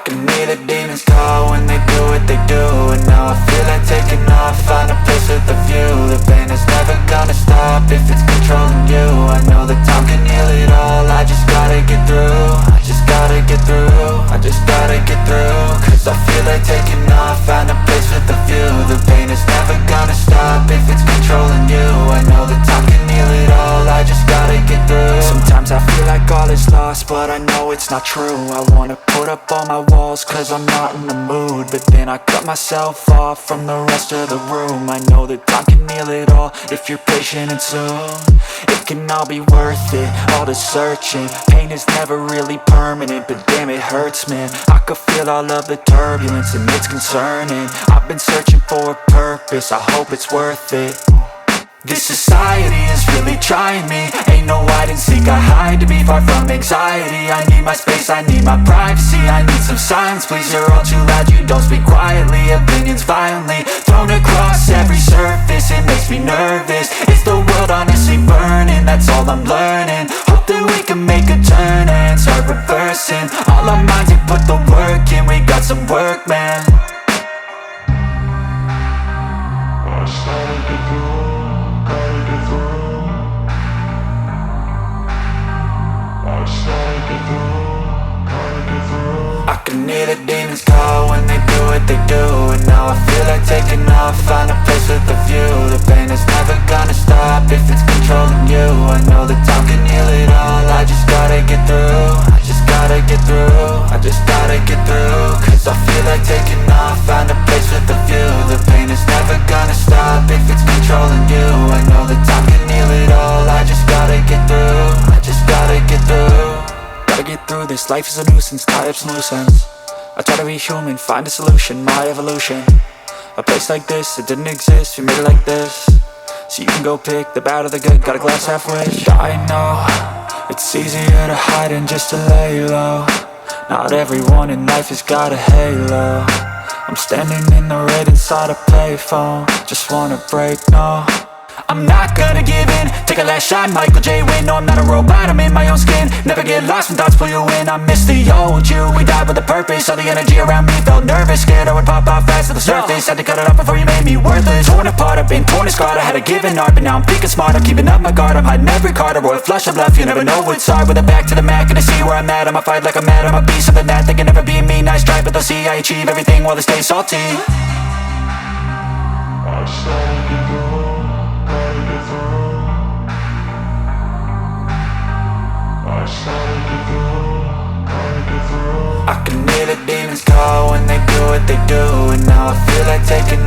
can hear the demons call when they do what they do. And now I feel like taking off, find a place with a view. The pain is never gonna stop if it's controlling you. I know that time can heal it all, I just gotta get through. I just gotta get through, I just gotta get through. Cause I feel like taking off, find a place with a view. The pain is never gonna stop if it's controlling you. I know that time can heal it all, I just gotta get through. Sometimes I feel like all is lost, but I know it's not true. I wanna put up all my walls cause I'm not in the mood, but then I cut myself off from the rest of the room. I know that time can heal it all if you're patient and soon. It can all be worth it, all the searching. Pain is never really permanent, but damn it hurts, man. I could feel all of the turbulence and it's concerning. I've been searching for a purpose, I hope it's worth it. This society is really trying me. Ain't no hide and seek, I hide to be far from anxiety. I need my space, I need my privacy. I need some silence, please, you're all too loud. You don't speak quietly, opinions violently thrown across every surface. It makes me nervous, it's the world honestly burning. That's all I'm learning, hope that we can make a turn and start reversing. All our minds, we put the work in, we got some work, man. I started to go. I can hear the demons call when they do what they do. And now I feel like taking off, find a place with a view. The pain is never gonna stop if it's controlling you. I know that time can heal it all, I just gotta get through. I just gotta get through, I just gotta get through. Cause I feel like taking off, find a place with a view. The pain is never gonna stop if it's controlling you. I know that time can heal it all, I just gotta get through. I just gotta get through. Gotta get through this, life is a nuisance, tie up some loose ends. I try to be human, find a solution, my evolution. A place like this, it didn't exist, we made it like this. So you can go pick the bad or the good, got a glass halfway. I know, it's easier to hide than just to lay low. Not everyone in life has got a halo. I'm standing in the red inside a payphone, just wanna break, no. I'm not gonna give in, take a last shot, Michael J. Win. No, I'm not a robot, I'm in my own skin. Never get lost when thoughts pull you in. I miss the old you, we died with a purpose. All the energy around me felt nervous, scared I would pop off fast to the surface. Had to cut it off before you made me worthless. Torn apart, I've been torn and scarred. I had a given art, but now I'm thinking smart. I'm keeping up my guard, I'm hiding every card. A royal flush of love, you never know what's hard. With a back to the mat, gonna see where I'm at. I'ma fight like I'm mad, I'ma be something that they can never be me. Nice try, but they'll see I achieve everything while they stay salty. I started to go. I can hear the demons call when they do what they do. And now I feel like taking